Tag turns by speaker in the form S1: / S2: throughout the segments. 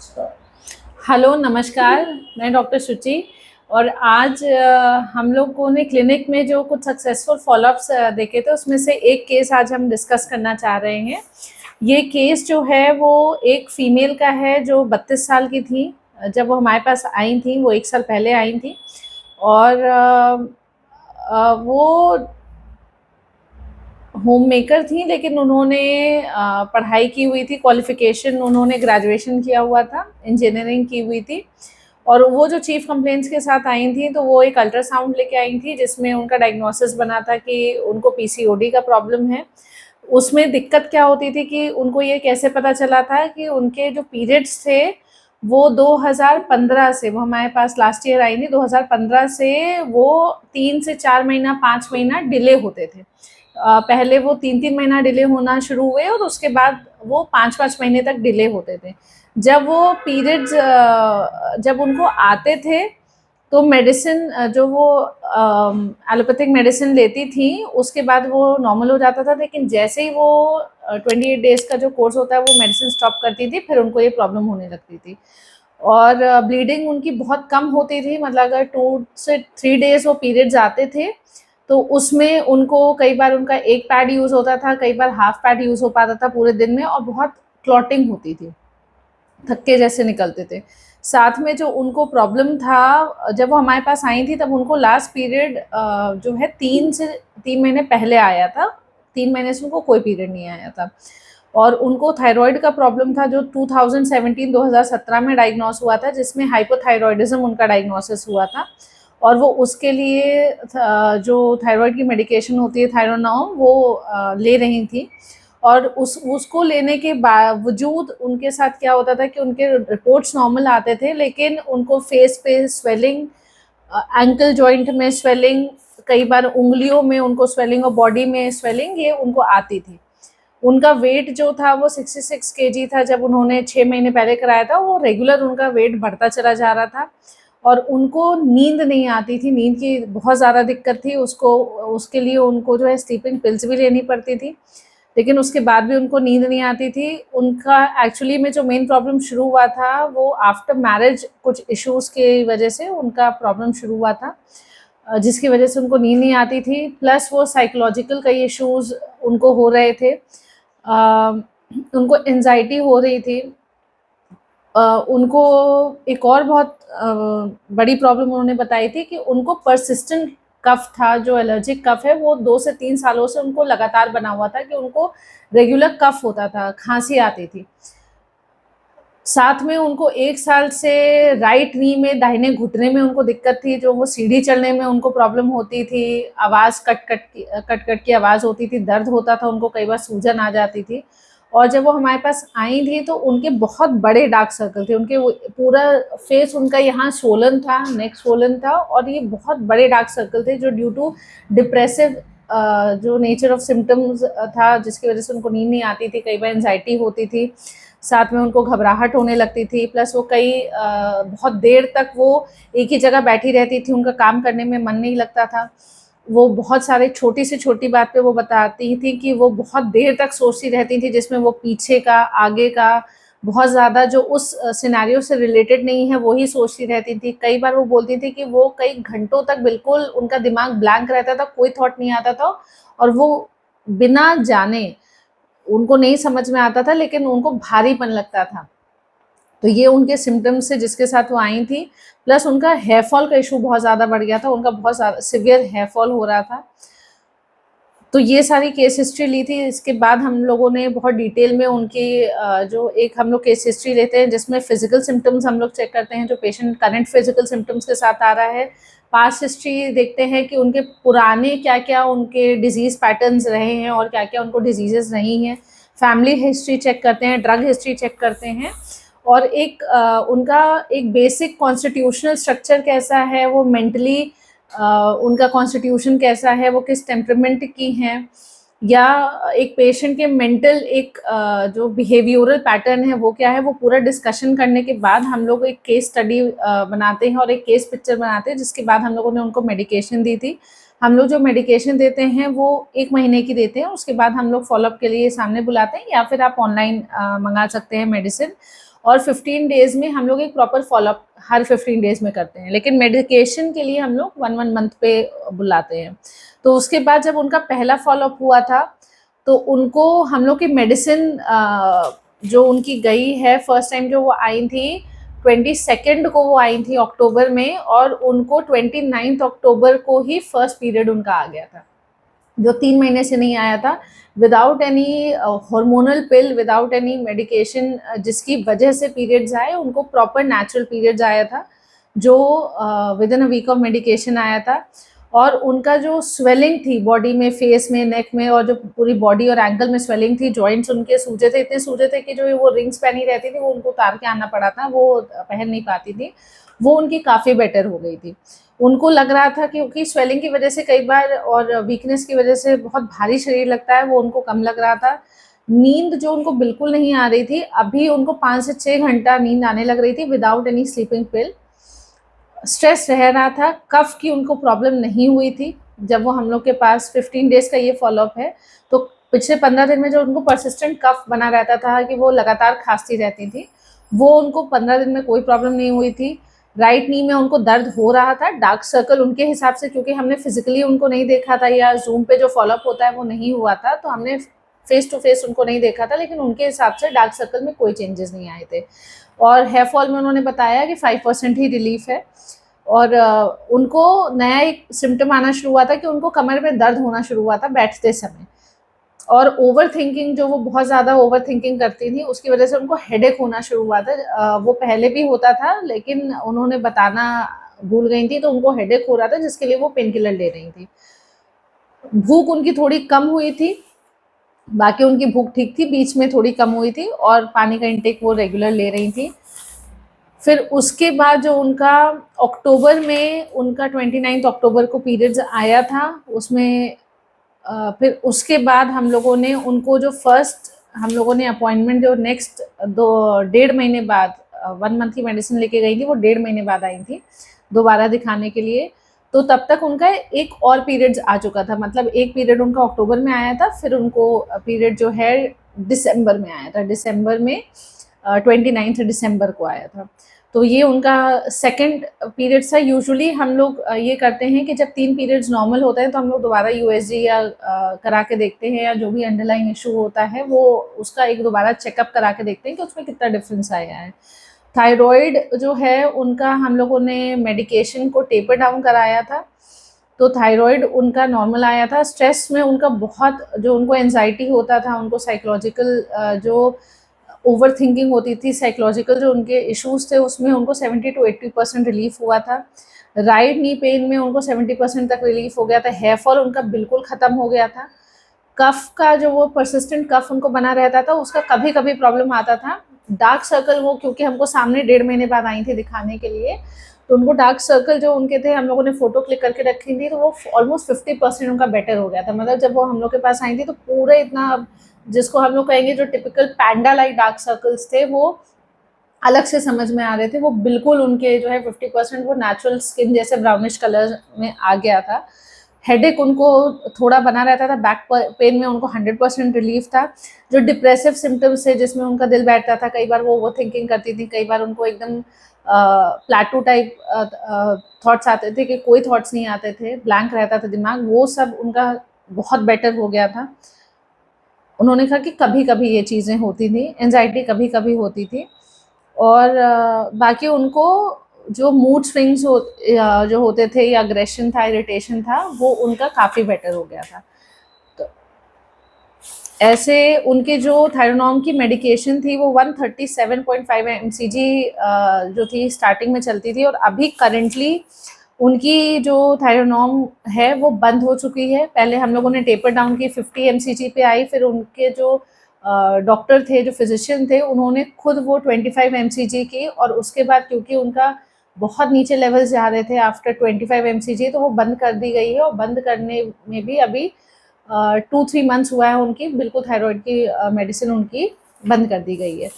S1: Hello, नमस्कार। मैं doctor शुचि और आज हम लोगों ने क्लिनिक में जो कुछ सक्सेसफुल फॉलोअप्स देखे थे, उसमें से एक केस आज हम डिस्कस करना चाह रहे हैं। ये केस जो है वो एक फीमेल का है जो 32 साल की थी। जब वो हमारे पास आई थी, वो 1 साल पहले आई थी और वो होम मेकर थी, लेकिन उन्होंने पढ़ाई की हुई थी, क्वालिफिकेशन उन्होंने ग्रेजुएशन किया हुआ था, इंजीनियरिंग की हुई थी। और वो जो चीफ कंप्लेंट्स के साथ आई थी, तो वो एक अल्ट्रासाउंड लेके आई थी जिसमें उनका डायग्नोसिस बना था कि उनको पीसीओडी का प्रॉब्लम है। उसमें दिक्कत क्या होती थी कि उनको ये कैसे पता चला था कि उनके जो पीरियड्स थे वो 2015 से, वो हमारे पास लास्ट ईयर आई थी, 2015 से वो 3 से 4 महीना 5 महीना डिले होते थे। पहले वो 3-3 महीना डिले होना शुरू हुए और उसके बाद वो 5-5 महीने तक डिले होते थे। जब वो पीरियड्स जब उनको आते थे तो मेडिसिन जो वो एलोपैथिक मेडिसिन लेती थी, उसके बाद वो नॉर्मल हो जाता था। लेकिन जैसे ही वो 28 डेज़ का जो कोर्स होता है वो मेडिसिन स्टॉप करती थी, फिर उनको ये प्रॉब्लम होने लगती थी। और ब्लीडिंग उनकी बहुत कम होती थी, मतलब अगर 2 से 3 डेज़ वो पीरियड्स आते थे तो उसमें उनको कई बार उनका एक पैड यूज़ होता था, कई बार हाफ पैड यूज़ हो पाता था पूरे दिन में, और बहुत क्लॉटिंग होती थी, थक्के जैसे निकलते थे। साथ में जो उनको प्रॉब्लम था, जब वो हमारे पास आई थी तब उनको लास्ट पीरियड जो है 3 महीने पहले आया था। 3 महीने से उनको कोई पीरियड नहीं आया था। और उनको थायराइड का प्रॉब्लम था जो 2017 में डायग्नोस हुआ था, जिसमें हाइपोथायरॉयडिज्म उनका डायग्नोसिस हुआ था। और वो उसके लिए जो थायराइड की मेडिकेशन होती है थायरोनॉम, वो ले रही थी। और उसको लेने के बावजूद उनके साथ क्या होता था कि उनके रिपोर्ट्स नॉर्मल आते थे, लेकिन उनको फेस पे स्वेलिंग, एंकल जॉइंट में स्वेलिंग, कई बार उंगलियों में उनको स्वेलिंग और बॉडी में स्वेलिंग, ये उनको आती थी। उनका वेट जो था वो 66 केजी था जब उन्होंने 6 महीने पहले कराया था। वो रेगुलर उनका वेट बढ़ता चला जा रहा था और उनको नींद नहीं आती थी, नींद की बहुत ज़्यादा दिक्कत थी उसको। उसके लिए उनको जो है स्लीपिंग पिल्स भी लेनी पड़ती थी, लेकिन उसके बाद भी उनको नींद नहीं आती थी। उनका एक्चुअली में जो मेन प्रॉब्लम शुरू हुआ था वो आफ्टर मैरिज कुछ इश्यूज़ की वजह से उनका प्रॉब्लम शुरू हुआ था, जिसकी वजह से उनको नींद नहीं आती थी। प्लस वो साइकोलॉजिकल कई इश्यूज़ उनको हो रहे थे। उनको एंजाइटी हो रही थी। उनको एक और बहुत बड़ी प्रॉब्लम उन्होंने बताई थी कि उनको परसिस्टेंट कफ था, जो एलर्जिक कफ है वो 2 से 3 सालों से उनको लगातार बना हुआ था, कि उनको रेगुलर कफ होता था, खांसी आती थी। साथ में उनको 1 साल से राइट नी में, दाहिने घुटने में उनको दिक्कत थी, जो वो सीढ़ी चढ़ने में उनको प्रॉब्लम होती थी, आवाज़ कट-कट की आवाज़ होती थी, दर्द होता था उनको, कई बार सूजन आ जाती थी। और जब वो हमारे पास आई थी तो उनके बहुत बड़े डार्क सर्कल थे, उनके वो पूरा फेस उनका यहाँ स्वोलन था, नेक स्वोलन था, और ये बहुत बड़े डार्क सर्कल थे जो ड्यू टू डिप्रेसिव जो नेचर ऑफ सिम्टम्स था, जिसकी वजह से उनको नींद नहीं आती थी, कई बार एंजाइटी होती थी, साथ में उनको घबराहट होने लगती थी। प्लस वो बहुत देर तक वो एक ही जगह बैठी रहती थी, उनका काम करने में मन नहीं लगता था। वो बहुत सारे छोटी से छोटी बात पे वो बताती थी कि वो बहुत देर तक सोचती रहती थी, जिसमें वो पीछे का, आगे का, बहुत ज़्यादा जो उस सिनेरियो से रिलेटेड नहीं है वही सोचती रहती थी। कई बार वो बोलती थी कि वो कई घंटों तक बिल्कुल उनका दिमाग ब्लैंक रहता था, कोई थॉट नहीं आता था, और वो बिना जाने, उनको नहीं समझ में आता था लेकिन उनको भारीपन लगता था। तो ये उनके सिम्पटम्स से जिसके साथ वो आई थी। प्लस उनका हेयर फॉल का इशू बहुत ज़्यादा बढ़ गया था, उनका बहुत ज़्यादा सिवियर हेयर फॉल हो रहा था। तो ये सारी केस हिस्ट्री ली थी। इसके बाद हम लोगों ने बहुत डिटेल में उनकी जो एक हम लोग केस हिस्ट्री लेते हैं, जिसमें फिजिकल सिम्टम्स हम लोग चेक करते हैं, जो पेशेंट करंट फिजिकल सिम्टम्स के साथ आ रहा है। पास्ट हिस्ट्री देखते हैं कि उनके पुराने क्या क्या उनके डिजीज़ पैटर्न्स रहे हैं और क्या क्या उनको डिजीज़ेस रही हैं। फैमिली हिस्ट्री चेक करते हैं, ड्रग हिस्ट्री चेक करते हैं, और उनका एक बेसिक कॉन्स्टिट्यूशनल स्ट्रक्चर कैसा है, वो मेंटली उनका कॉन्स्टिट्यूशन कैसा है, वो किस टेम्परामेंट की हैं, या एक पेशेंट के मेंटल जो बिहेवियरल पैटर्न है वो क्या है, वो पूरा डिस्कशन करने के बाद हम लोग एक केस स्टडी बनाते हैं और एक केस पिक्चर बनाते हैं, जिसके बाद हम लोगों ने उनको मेडिकेशन दी थी। हम लोग जो मेडिकेशन देते हैं वो 1 महीने की देते हैं, उसके बाद हम लोग फॉलोअप के लिए सामने बुलाते हैं, या फिर आप ऑनलाइन मंगा सकते हैं मेडिसिन। और 15 डेज़ में हम लोग एक प्रॉपर फॉलोअप हर 15 डेज़ में करते हैं, लेकिन मेडिकेशन के लिए हम लोग 1 मंथ पे बुलाते हैं। तो उसके बाद जब उनका पहला फॉलोअप हुआ था तो उनको हम लोग की मेडिसिन जो उनकी गई है, फर्स्ट टाइम जो वो आई थी 22 को वो आई थी अक्टूबर में, और उनको 29 अक्टूबर को ही फर्स्ट पीरियड उनका आ गया था, जो 3 महीने से नहीं आया था, विदाउट एनी हार्मोनल पिल, विदाउट एनी मेडिकेशन जिसकी वजह से पीरियड्स आए। उनको प्रॉपर नेचुरल पीरियड्स आया था, जो within a week of medication आया था। और उनका जो स्वेलिंग थी बॉडी में, फेस में, नेक में, और जो पूरी बॉडी और एंकल में स्वेलिंग थी, जॉइंट्स उनके सूजे थे, इतने सूजे थे कि जो वो रिंग्स पहनी रहती थी वो उनको उतार के आना पड़ा था, वो पहन नहीं पाती थी, वो उनकी काफ़ी बेटर हो गई थी। उनको लग रहा था कि क्योंकि स्वेलिंग की वजह से कई बार और वीकनेस की वजह से बहुत भारी शरीर लगता है, वो उनको कम लग रहा था। नींद जो उनको बिल्कुल नहीं आ रही थी, अभी उनको 5 से 6 घंटा नींद आने लग रही थी विदाउट एनी स्लीपिंग पिल। स्ट्रेस रह रहा था, कफ की उनको प्रॉब्लम नहीं हुई थी। जब वो हम लोग के पास 15 डेज़ का ये फॉलोअप है, तो पिछले 15 दिन में जो उनको परसिस्टेंट कफ बना रहता था कि वो लगातार खांसती रहती थी, वो उनको 15 दिन में कोई प्रॉब्लम नहीं हुई थी। राइट नी में उनको दर्द हो रहा था, डार्क सर्कल उनके हिसाब से, क्योंकि हमने फिजिकली उनको नहीं देखा था या जूम पे जो फॉलोअप होता है वो नहीं हुआ था, तो हमने फेस टू फेस उनको नहीं देखा था, लेकिन उनके हिसाब से डार्क सर्कल में कोई चेंजेस नहीं आए थे। और हेयर फॉल में उन्होंने बताया कि 5% ही रिलीफ है। और उनको नया एक सिम्टम आना शुरू हुआ था कि उनको कमर में दर्द होना शुरू हुआ था बैठते समय, और ओवर थिंकिंग, जो वो बहुत ज़्यादा ओवर थिंकिंग करती थी, उसकी वजह से उनको हेडेक होना शुरू हुआ था। वो पहले भी होता था लेकिन उन्होंने बताना भूल गई थी, तो उनको हेडेक हो रहा था जिसके लिए वो पेन किलर ले रही थी। भूख उनकी थोड़ी कम हुई थी, बाकी उनकी भूख ठीक थी, बीच में थोड़ी कम हुई थी, और पानी का इंटेक वो रेगुलर ले रही थी। फिर उसके बाद जो उनका अक्टूबर में उनका 29 अक्टूबर को पीरियड्स आया था, उसमें फिर उसके बाद हम लोगों ने उनको जो फर्स्ट हम लोगों ने अपॉइंटमेंट जो नेक्स्ट 1.5 महीने बाद 1 मंथ की मेडिसिन लेके गई थी, वो 1.5 महीने बाद आई थी दोबारा दिखाने के लिए। तो तब तक उनका एक और पीरियड्स आ चुका था, मतलब एक पीरियड उनका अक्टूबर में आया था, फिर उनको पीरियड जो है दिसंबर में आया था, दिसंबर में 29 दिसंबर को आया था। तो ये उनका सेकंड पीरियड था। यूजुअली हम लोग ये करते हैं कि जब 3 पीरियड्स नॉर्मल होते हैं तो हम लोग दोबारा यूएसजी या करा के देखते हैं, या जो भी अंडरलाइन इशू होता है वो उसका एक दोबारा चेकअप करा के देखते हैं कि उसमें कितना डिफरेंस आया है। थायराइड जो है उनका हम लोगों ने मेडिकेशन को टेपर डाउन कराया था, तो थायराइड उनका नॉर्मल आया था। स्ट्रेस में उनका बहुत, जो उनको एंजाइटी होता था, उनको साइकोलॉजिकल जो ओवर थिंकिंग होती थी, साइकोलॉजिकल जो उनके इश्यूज थे, उसमें उनको 70 to 80% रिलीफ हुआ था। राइट नी पेन में उनको 70% तक रिलीफ हो गया था। हेयर फॉल उनका बिल्कुल ख़त्म हो गया था। कफ का जो वो परसिस्टेंट कफ उनको बना रहता था, उसका कभी कभी प्रॉब्लम आता था। डार्क सर्कल, वो क्योंकि हमको सामने 1.5 महीने बाद आई थी दिखाने के लिए, तो उनको डार्क सर्कल जो उनके थे, हम लोगों ने फोटो क्लिक करके रखी थी, तो वो ऑलमोस्ट 50% उनका बेटर हो गया था। मतलब जब वो हम लोग के पास आई थी तो पूरे इतना, जिसको हम लोग कहेंगे जो टिपिकल पैंडा लाइक डार्क सर्कल्स थे, वो अलग से समझ में आ रहे थे। वो बिल्कुल उनके जो है 50% वो नेचुरल स्किन जैसे ब्राउनिश कलर में आ गया था। हेडेक उनको थोड़ा बना रहता था, बैक पेन में उनको 100% रिलीफ था। जो डिप्रेसिव सिम्टम्स थे, जिसमें उनका दिल बैठता था, कई बार वो ओवर थिंकिंग करती थी, कई बार उनको एकदम प्लेटू टाइप थॉट्स आते थे कि कोई थॉट्स नहीं आते थे, ब्लैंक रहता था दिमाग, वो सब उनका बहुत बेटर हो गया था। उन्होंने कहा कि कभी कभी ये चीज़ें होती थी, एंजाइटी कभी कभी होती थी, और बाकी उनको जो मूड स्विंग्स जो होते थे, या अग्रेशन था, इरिटेशन था, वो उनका काफ़ी बेटर हो गया था। तो ऐसे उनके जो थायरोनॉर्म की मेडिकेशन थी वो 137.5 mcg जो थी स्टार्टिंग में चलती थी, और अभी करेंटली उनकी जो थायरोनॉर्म है वो बंद हो चुकी है। पहले हम लोगों ने टेपर डाउन की, 50 mcg पे आई, फिर उनके जो डॉक्टर थे, जो फिजिशियन थे, उन्होंने खुद वो 25 mcg की, और उसके बाद क्योंकि उनका बहुत नीचे लेवल जा रहे थे आफ्टर 25 mcg, तो वो बंद कर दी गई है। और बंद करने में भी अभी 2-3 मंथ्स हुआ है उनकी, बिल्कुल थायराइड की मेडिसिन उनकी बंद कर दी गई है।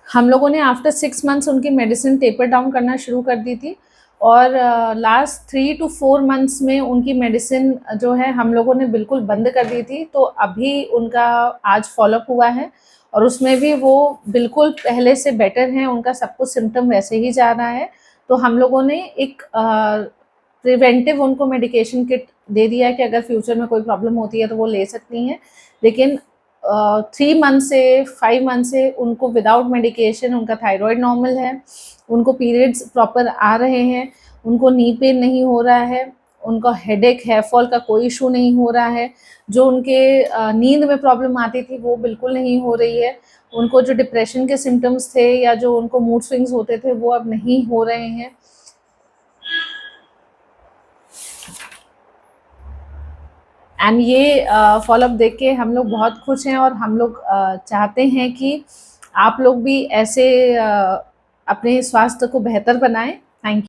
S1: हम लोगों ने आफ्टर 6 मंथ्स उनकी मेडिसिन टेपर डाउन करना शुरू कर दी थी, और लास्ट 3 to 4 मंथ्स में उनकी मेडिसिन जो है हम लोगों ने बिल्कुल बंद कर दी थी, तो अभी उनका आज फॉलोअप हुआ है और उसमें भी वो बिल्कुल पहले से बेटर हैं, उनका सब कुछ सिम्टम वैसे ही जा रहा है। तो हम लोगों ने एक प्रिवेंटिव उनको मेडिकेशन किट दे दिया है कि अगर फ्यूचर में कोई प्रॉब्लम होती है तो वो ले सकती हैं। लेकिन 3 मंथ से 5 मंथ से उनको विदाउट मेडिकेशन उनका थायराइड नॉर्मल है, उनको पीरियड्स प्रॉपर आ रहे हैं, उनको नी पेन नहीं हो रहा है, उनका हेडेक, हेयर फॉल का कोई इशू नहीं हो रहा है, जो उनके नींद में प्रॉब्लम आती थी वो बिल्कुल नहीं हो रही है, उनको जो डिप्रेशन के सिम्टम्स थे या जो उनको मूड स्विंग्स होते थे वो अब नहीं हो रहे हैं। एंड ये फॉलोअप देख के हम लोग बहुत खुश हैं और हम लोग चाहते हैं कि आप लोग भी ऐसे अपने स्वास्थ्य को बेहतर बनाएं। Thank you.